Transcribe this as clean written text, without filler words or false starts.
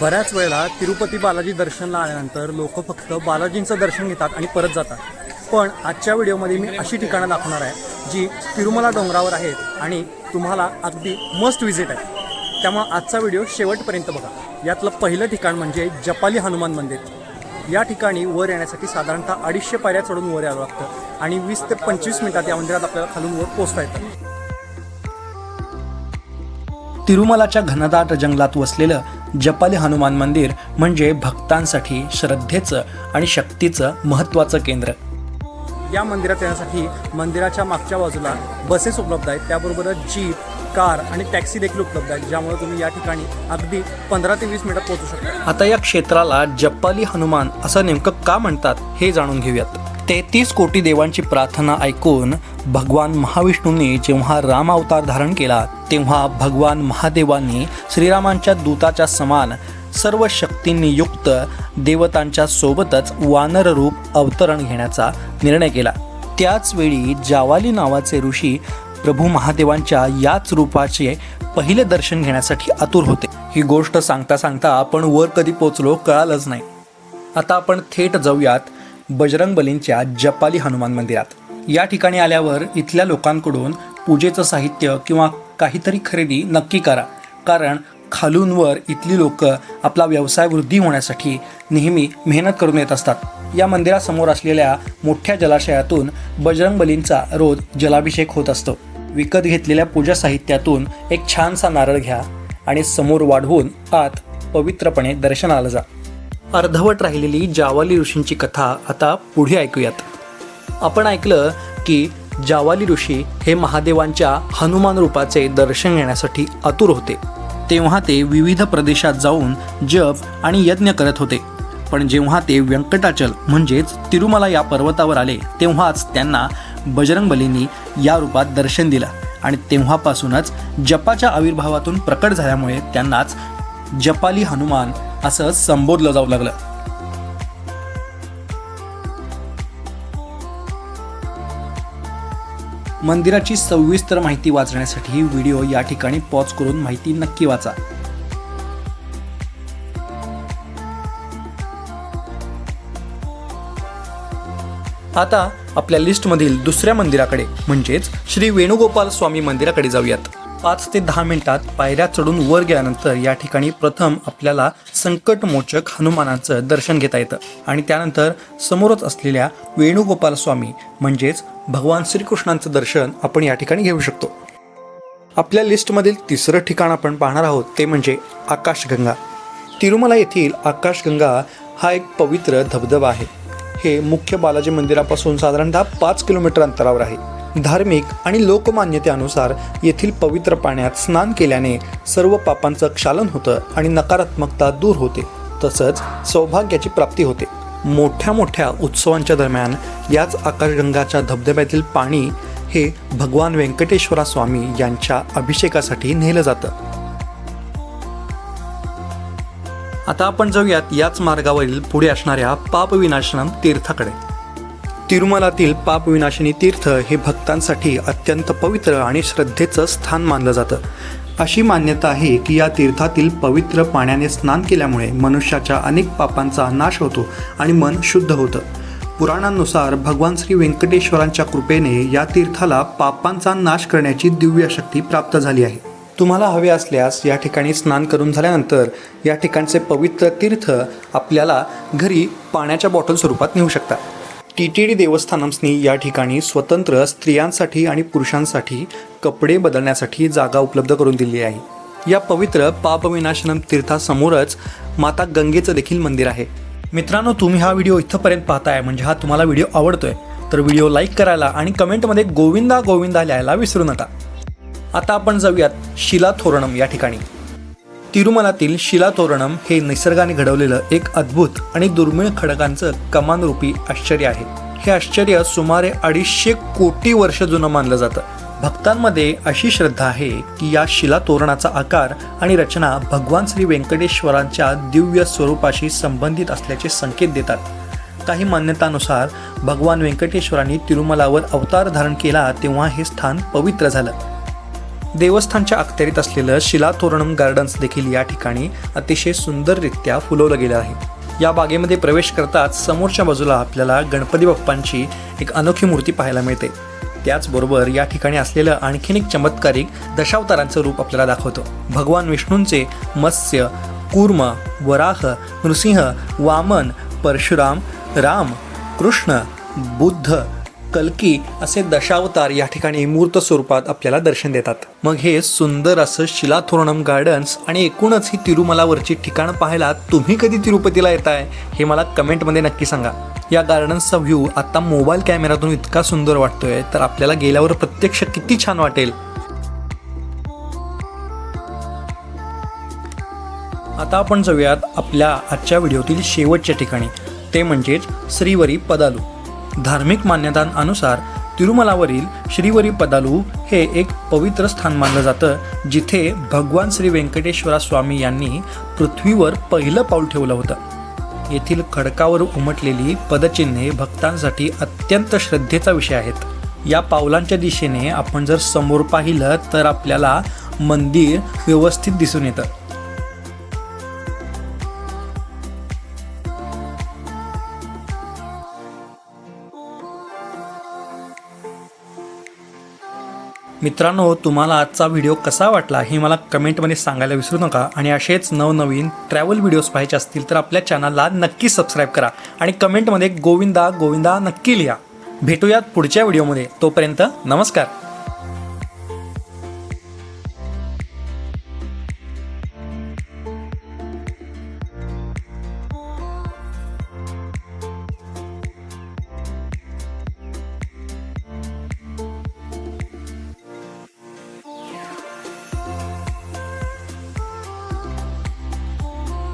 बऱ्याच वेळेला तिरुपती बालाजी दर्शनला आल्यानंतर लोक फक्त बालाजींचं दर्शन घेतात आणि परत जातात. पण आजच्या व्हिडिओमध्ये मी अशी ठिकाणं दाखवणार आहे जी तिरुमला डोंगरावर आहेत आणि तुम्हाला अगदी मस्ट विजिट आहे. त्यामुळे आजचा व्हिडिओ शेवटपर्यंत बघा. यातलं पहिलं ठिकाण म्हणजे जपाली हनुमान मंदिर. या ठिकाणी वर येण्यासाठी साधारणतः 250 पायऱ्या चढून वर यावं लागतं आणि 20 ते 25 मिनिटात या मंदिरात आपल्याला खालून वर पोहोचता येतं. तिरुमलाच्या घनदाट जंगलात वसलेलं जपाली हनुमान मंदिर म्हणजे भक्तांसाठी श्रद्धेचं आणि शक्तीचं महत्त्वाचं केंद्र. या मंदिरात येण्यासाठी मंदिराच्या मागच्या बाजूला बसेस उपलब्ध आहेत, त्याबरोबरच जीप, कार आणि टॅक्सी देखील उपलब्ध आहेत, ज्यामुळे तुम्ही या ठिकाणी अगदी 15 ते 20 मिनिटात पोहोचू शकता. आता या क्षेत्राला जपाली हनुमान असं नेमकं का म्हणतात हे जाणून घेऊयात. 33 कोटी देवांची प्रार्थना ऐकून भगवान महाविष्णूंनी जेव्हा राम अवतार धारण केला तेव्हा भगवान महादेवांनी श्रीरामांच्या दूताच्या समान सर्व शक्तींनी युक्त देवतांच्या सोबतच वानर रूप अवतरण घेण्याचा निर्णय केला. त्याच वेळी जावाली नावाचे ऋषी प्रभू महादेवांच्या याच रूपाचे पहिले दर्शन घेण्यासाठी आतुर होते. ही गोष्ट सांगता सांगता आपण वर कधी पोचलो कळालंच नाही. आता आपण थेट जाऊयात बजरंगबलींच्या जपाली हनुमान मंदिरात. या ठिकाणी आल्यावर इथल्या लोकांकडून पूजेचं साहित्य किंवा काहीतरी खरेदी नक्की करा, कारण खालून वर इथली लोक आपला व्यवसाय वृद्धी होण्यासाठी नेहमी मेहनत करून येत असतात. या मंदिरासमोर असलेल्या मोठ्या जलाशयातून बजरंगबलींचा रोज जलाभिषेक होत असतो. विकत घेतलेल्या पूजा साहित्यातून एक छानसा नारळ घ्या आणि समोर वाढवून आत पवित्रपणे दर्शनाला जा. अर्धवट राहिलेली जावाली ऋषींची कथा आता पुढे ऐकूयात. आपण ऐकलं की जावाली ऋषी हे महादेवांच्या हनुमान रूपाचे दर्शन घेण्यासाठी आतुर होते. तेव्हा ते विविध प्रदेशात जाऊन जप आणि यज्ञ करत होते. पण जेव्हा ते व्यंकटाचल म्हणजेच तिरुमला या पर्वतावर आले तेव्हाच त्यांना बजरंगबलींनी या रूपात दर्शन दिलं आणि तेव्हापासूनच जपाच्या आविर्भावातून प्रकट झाल्यामुळे त्यांनाच जपाली हनुमान असं संबोधलं जाऊ लागलं. मंदिराची सविस्तर माहिती वाचण्यासाठी व्हिडिओ या ठिकाणी पॉज करून माहिती नक्की वाचा. आता आपल्या लिस्टमधील दुसऱ्या मंदिराकडे म्हणजेच श्री वेणुगोपाल स्वामी मंदिराकडे जाऊयात. 5 ते 10 मिनिटात पायऱ्या चढून वर गेल्यानंतर या ठिकाणी प्रथम आपल्याला संकटमोचक हनुमानाचं दर्शन घेता येतं आणि त्यानंतर समोरच असलेल्या वेणुगोपाल स्वामी म्हणजेच भगवान श्रीकृष्णांचं दर्शन आपण या ठिकाणी घेऊ शकतो. आपल्या लिस्टमधील तिसरं ठिकाण आपण पाहणार आहोत ते म्हणजे आकाशगंगा. तिरुमला येथील आकाशगंगा हा एक पवित्र धबधबा आहे. हे मुख्य बालाजी मंदिरापासून साधारणतः 5 किलोमीटर अंतरावर आहे. धार्मिक आणि लोकमान्यतेनुसार येथील पवित्र पाण्यात स्नान केल्याने सर्व पापांचं क्षालन होतं आणि नकारात्मकता दूर होते, तसंच सौभाग्याची प्राप्ती होते. मोठ्या मोठ्या उत्सवांच्या दरम्यान याच आकाशगंगाच्या धबधब्यातील पाणी हे भगवान व्यंकटेश्वरा स्वामी यांच्या अभिषेकासाठी नेलं जातं. आता आपण जाऊयात याच मार्गावरील पुढे असणाऱ्या पापविनाशनम तीर्थाकडे. तिरुमलातील पापविनाशिनी तीर्थ हे भक्तांसाठी अत्यंत पवित्र आणि श्रद्धेचं स्थान मानलं जातं. अशी मान्यता आहे की या तीर्थातील पवित्र पाण्याने स्नान केल्यामुळे मनुष्याच्या अनेक पापांचा नाश होतो आणि मन शुद्ध होतं. पुराणांनुसार भगवान श्री व्यंकटेश्वरांच्या कृपेने या तीर्थाला पापांचा नाश करण्याची दिव्य शक्ती प्राप्त झाली आहे. तुम्हाला हवे असल्यास या ठिकाणी स्नान करून झाल्यानंतर या ठिकाणचे पवित्र तीर्थ आपल्याला घरी पाण्याच्या बॉटल स्वरूपात नेऊ शकता. TTD देवस्थानम्सनी या ठिकाणी स्वतंत्र स्त्रियांसाठी आणि पुरुषांसाठी कपडे बदलण्यासाठी जागा उपलब्ध करून दिली आहे. या पवित्र पापविनाशनम तीर्थासमोरच माता गंगेचं देखील मंदिर आहे. मित्रांनो, तुम्ही हा व्हिडिओ इथंपर्यंत पाहताय म्हणजे हा तुम्हाला व्हिडिओ आवडतोय तर व्हिडिओ लाईक करायला आणि कमेंटमध्ये गोविंदा गोविंदा लिहायला विसरू नका. आता आपण जाऊयात शिलातोरणम या ठिकाणी. तिरुमलातील शिलातोरणम हे निसर्गाने घडवलेलं एक अद्भुत आणि दुर्मिळ खडकांचं कमानरूपी आश्चर्य आहे. हे आश्चर्य सुमारे 250 कोटी वर्ष जुनं मानलं जातं. भक्तांमध्ये अशी श्रद्धा आहे की या शिलातोरणाचा आकार आणि रचना भगवान श्री व्यंकटेश्वरांच्या दिव्य स्वरूपाशी संबंधित असल्याचे संकेत देतात. काही मान्यतानुसार भगवान व्यंकटेश्वरांनी तिरुमलावर अवतार धारण केला तेव्हा हे स्थान पवित्र झालं. देवस्थानच्या अखत्यारीत असलेलं शिलातोरणम गार्डन्स देखील या ठिकाणी अतिशय सुंदररित्या फुलवलं गेलं आहे. या बागेमध्ये प्रवेश करताच समोरच्या बाजूला आपल्याला गणपती बाप्पांची एक अनोखी मूर्ती पाहायला मिळते. त्याचबरोबर या ठिकाणी असलेलं आणखीन एक चमत्कारिक दशावतारांचं रूप आपल्याला दाखवतो. भगवान विष्णूंचे मत्स्य, कूर्म, वराह, नृसिंह, वामन, परशुराम, राम, कृष्ण, बुद्ध, कल्की असे दशावतार या ठिकाणी मूर्त स्वरूपात आपल्याला दर्शन देतात. मग हे सुंदर असं शिलाथोरणम गार्डन्स आणि एकूणच ही तिरुमलावरची ठिकाणं पाहायला तुम्ही कधी तिरुपतीला येताय हे मला कमेंटमध्ये नक्की सांगा. या गार्डन्सचा व्ह्यू आता मोबाईल कॅमेऱ्यातून इतका सुंदर वाटतोय तर आपल्याला गेल्यावर प्रत्यक्ष किती छान वाटेल. आता आपण जाऊयात आपल्या आजच्या व्हिडिओतील शेवटच्या ठिकाणी, ते म्हणजेच श्रीवरी पदालू. धार्मिक मान्यतांनुसार तिरुमलावरील श्रीवरी पदालू हे एक पवित्र स्थान मानलं जातं, जिथे भगवान श्री व्यंकटेश्वरा स्वामी यांनी पृथ्वीवर पहिलं पाऊल ठेवलं होतं. येथील खडकावर उमटलेली पदचिन्हे भक्तांसाठी अत्यंत श्रद्धेचा विषय आहेत. या पावलांच्या दिशेने आपण जर समोर पाहिलं तर आपल्याला मंदिर व्यवस्थित दिसून येतं. मित्रांनो, तुम्हाला आजचा व्हिडिओ कसा वाटला हे मला कमेंटमध्ये सांगायला विसरू नका. आणि असेच नवनवीन ट्रॅव्हल व्हिडिओज पाहायचे असतील तर आपल्या चॅनलला नक्की सबस्क्राईब करा आणि कमेंटमध्ये गोविंदा गोविंदा नक्की लिहा. भेटूयात पुढच्या व्हिडिओमध्ये. तोपर्यंत नमस्कार.